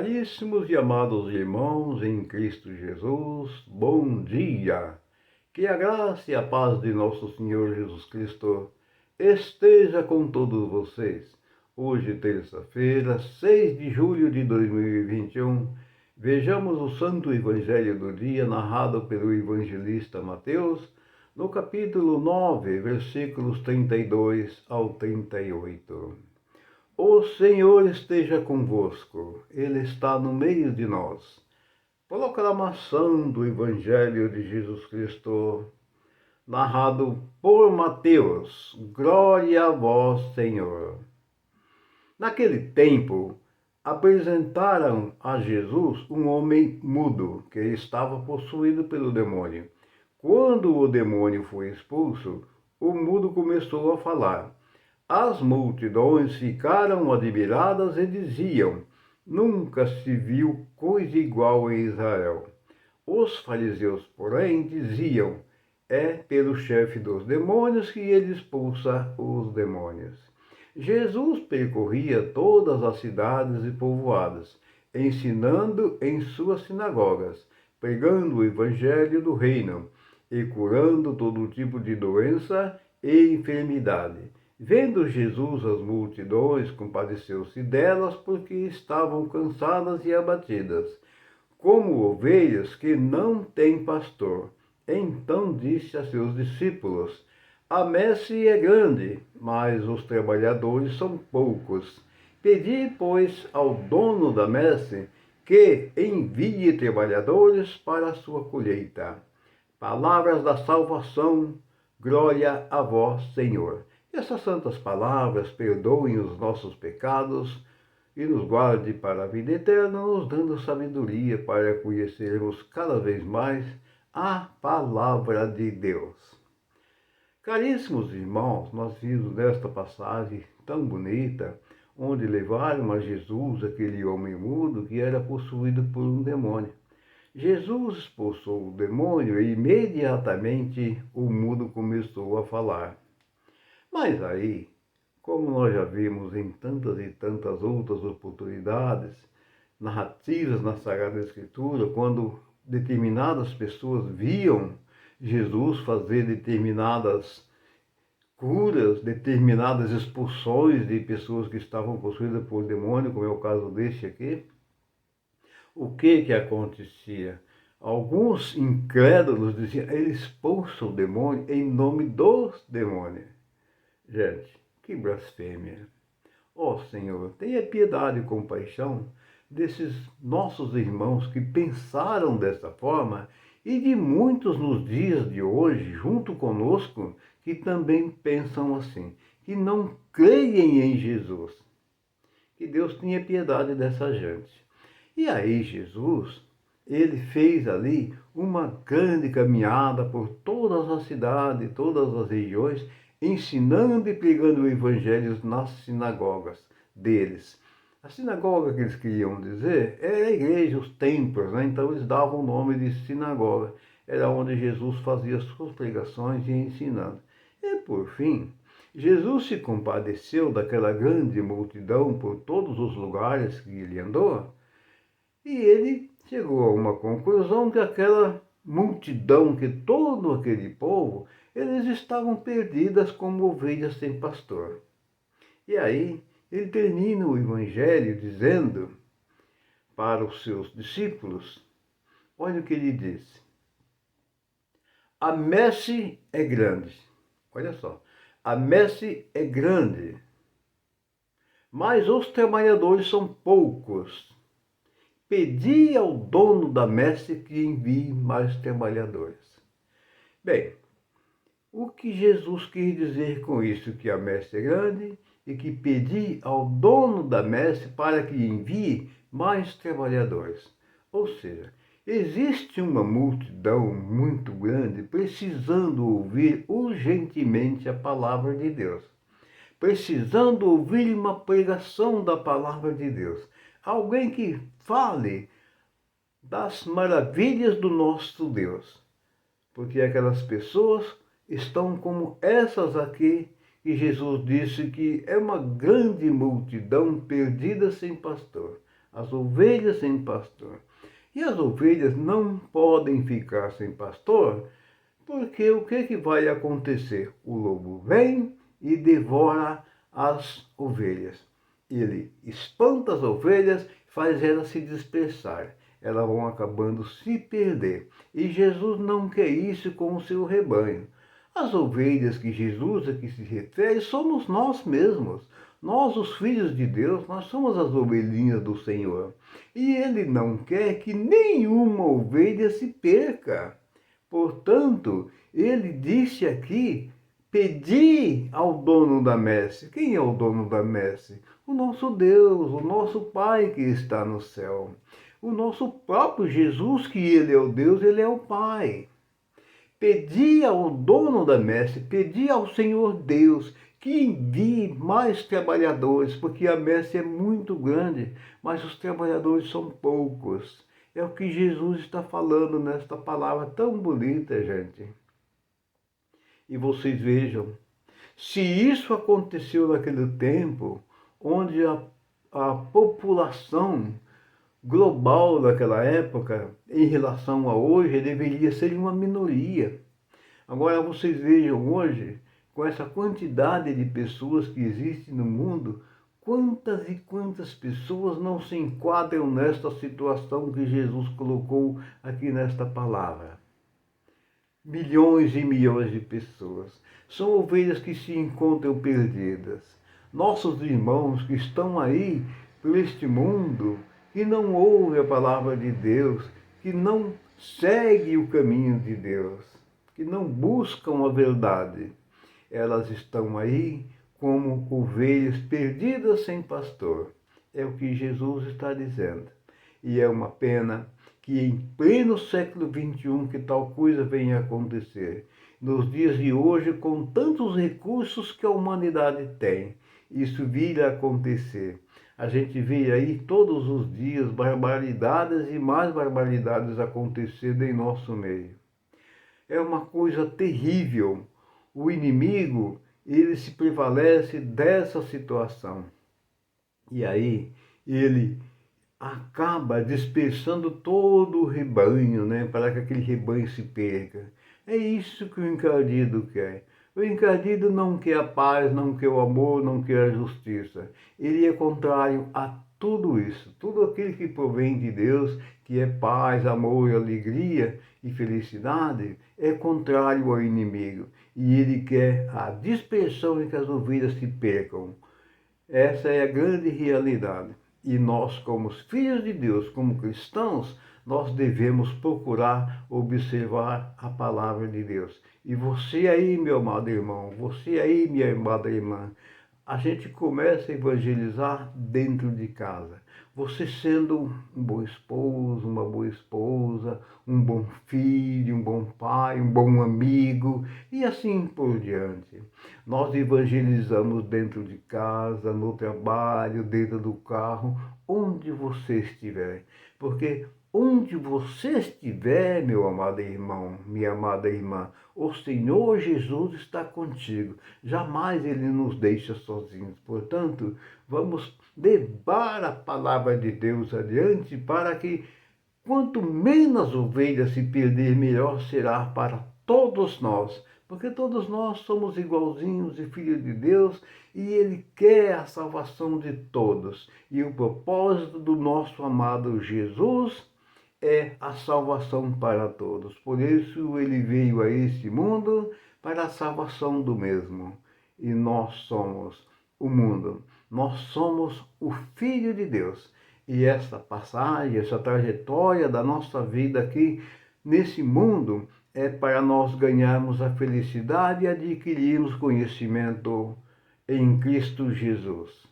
Caríssimos e amados irmãos em Cristo Jesus, bom dia! Que a graça e a paz de nosso Senhor Jesus Cristo esteja com todos vocês. Hoje, terça-feira, 6 de julho de 2021, vejamos o Santo Evangelho do dia narrado pelo evangelista Mateus, no capítulo 9, versículos 32 ao 38. O Senhor esteja convosco, Ele está no meio de nós. Proclamação do Evangelho de Jesus Cristo, narrado por Mateus. Glória a vós, Senhor. Naquele tempo, apresentaram a Jesus um homem mudo, que estava possuído pelo demônio. Quando o demônio foi expulso, o mudo começou a falar. As multidões ficaram admiradas e diziam: nunca se viu coisa igual em Israel. Os fariseus, porém, diziam: é pelo chefe dos demônios que ele expulsa os demônios. Jesus percorria todas as cidades e povoados, ensinando em suas sinagogas, pregando o evangelho do reino e curando todo tipo de doença e enfermidade. Vendo Jesus as multidões, compadeceu-se delas, porque estavam cansadas e abatidas, como ovelhas que não têm pastor. Então disse a seus discípulos: a messe é grande, mas os trabalhadores são poucos. Pedi, pois, ao dono da messe que envie trabalhadores para a sua colheita. Palavras da salvação, glória a vós, Senhor. Essas santas palavras perdoem os nossos pecados e nos guarde para a vida eterna, nos dando sabedoria para conhecermos cada vez mais a palavra de Deus. Caríssimos irmãos, nós vimos nesta passagem tão bonita, onde levaram a Jesus aquele homem mudo que era possuído por um demônio. Jesus expulsou o demônio e imediatamente o mudo começou a falar. Mas aí, como nós já vimos em tantas e tantas outras oportunidades, narrativas na Sagrada Escritura, quando determinadas pessoas viam Jesus fazer determinadas curas, determinadas expulsões de pessoas que estavam possuídas por demônio, como é o caso deste aqui, o que acontecia? Alguns incrédulos diziam: ele expulsa o demônio em nome dos demônios. Gente, que blasfêmia! Ó Senhor, tenha piedade e compaixão desses nossos irmãos que pensaram dessa forma e de muitos nos dias de hoje, junto conosco, que também pensam assim, que não creem em Jesus. Que Deus tenha piedade dessa gente. E aí Jesus, ele fez ali uma grande caminhada por todas as cidades, todas as regiões, ensinando e pregando o evangelho nas sinagogas deles. A sinagoga que eles queriam dizer era a igreja, os templos, né? Então eles davam o nome de sinagoga. Era onde Jesus fazia suas pregações e ensinando. E por fim, Jesus se compadeceu daquela grande multidão por todos os lugares que ele andou, e ele chegou a uma conclusão que aquela multidão, que todo aquele povo, eles estavam perdidas como ovelhas sem pastor. E aí ele termina o evangelho dizendo para os seus discípulos, olha o que ele disse: a messe é grande, olha só, a messe é grande, mas os trabalhadores são poucos. Pedi ao dono da messe que envie mais trabalhadores. Bem, o que Jesus quis dizer com isso? Que a messe é grande e que pedi ao dono da messe para que envie mais trabalhadores. Ou seja, existe uma multidão muito grande precisando ouvir urgentemente a palavra de Deus. Precisando ouvir uma pregação da palavra de Deus. Alguém que fale das maravilhas do nosso Deus. Porque aquelas pessoas estão como essas aqui, que Jesus disse que é uma grande multidão perdida sem pastor. as ovelhas sem pastor. E as ovelhas não podem ficar sem pastor, porque o que vai acontecer? O lobo vem e devora as ovelhas. Ele espanta as ovelhas, faz elas se dispersar. Elas vão acabando se perder. E Jesus não quer isso com o seu rebanho. As ovelhas que Jesus aqui se refere somos nós mesmos. Nós, os filhos de Deus, nós somos as ovelhinhas do Senhor. E Ele não quer que nenhuma ovelha se perca. Portanto, Ele disse aqui, pedi ao dono da messe. Quem é o dono da messe? O nosso Deus, o nosso Pai que está no céu. O nosso próprio Jesus, que Ele é o Deus, Ele é o Pai. Pedi ao dono da messe, pedi ao Senhor Deus que envie mais trabalhadores, porque a messe é muito grande, mas os trabalhadores são poucos. É o que Jesus está falando nesta palavra tão bonita, gente. E vocês vejam, se isso aconteceu naquele tempo, onde a população global daquela época, em relação a hoje, deveria ser uma minoria. Agora vocês vejam hoje, com essa quantidade de pessoas que existem no mundo, quantas e quantas pessoas não se enquadram nesta situação que Jesus colocou aqui nesta palavra. Milhões e milhões de pessoas. São ovelhas que se encontram perdidas. Nossos irmãos que estão aí por este mundo, que não ouvem a palavra de Deus, que não seguem o caminho de Deus, que não buscam a verdade. Elas estão aí como ovelhas perdidas sem pastor. É o que Jesus está dizendo. E é uma pena que em pleno século XXI que tal coisa venha a acontecer. Nos dias de hoje, com tantos recursos que a humanidade tem, isso vir a acontecer. A gente vê aí todos os dias barbaridades e mais barbaridades acontecendo em nosso meio. É uma coisa terrível. O inimigo, ele se prevalece dessa situação. E aí, ele acaba dispersando todo o rebanho, né, para que aquele rebanho se perca. É isso que o encardido quer. O encardido não quer a paz, não quer o amor, não quer a justiça. Ele é contrário a tudo isso. Tudo aquilo que provém de Deus, que é paz, amor, alegria e felicidade, é contrário ao inimigo. E ele quer a dispersão e que as ovelhas se percam. Essa é a grande realidade. E nós, como filhos de Deus, como cristãos, nós devemos procurar observar a palavra de Deus. E você aí, meu amado irmão, você aí, minha amada irmã, a gente começa a evangelizar dentro de casa. Você sendo um bom esposo, uma boa esposa, um bom filho, um bom pai, um bom amigo e assim por diante. Nós evangelizamos dentro de casa, no trabalho, dentro do carro, onde você estiver. Porque onde você estiver, meu amado irmão, minha amada irmã, o Senhor Jesus está contigo. Jamais Ele nos deixa sozinhos. Portanto, vamos levar a palavra de Deus adiante para que quanto menos ovelhas se perder, melhor será para todos nós. Porque todos nós somos igualzinhos e filhos de Deus e Ele quer a salvação de todos. E o propósito do nosso amado Jesus é a salvação para todos. Por isso ele veio a este mundo para a salvação do mesmo. E nós somos o mundo. Nós somos o Filho de Deus. E essa passagem, essa trajetória da nossa vida aqui nesse mundo é para nós ganharmos a felicidade e adquirirmos conhecimento em Cristo Jesus.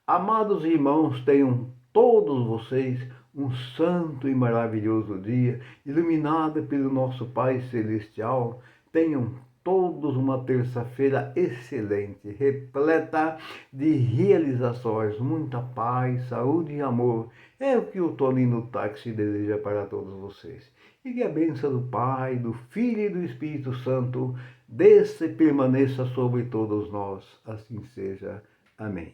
Amados irmãos, tenham todos vocês um santo e maravilhoso dia, iluminado pelo nosso Pai Celestial. Tenham todos uma terça-feira excelente, repleta de realizações, muita paz, saúde e amor. É o que o Toninho Táxi deseja para todos vocês. E que a bênção do Pai, do Filho e do Espírito Santo desça e permaneça sobre todos nós. Assim seja. Amém.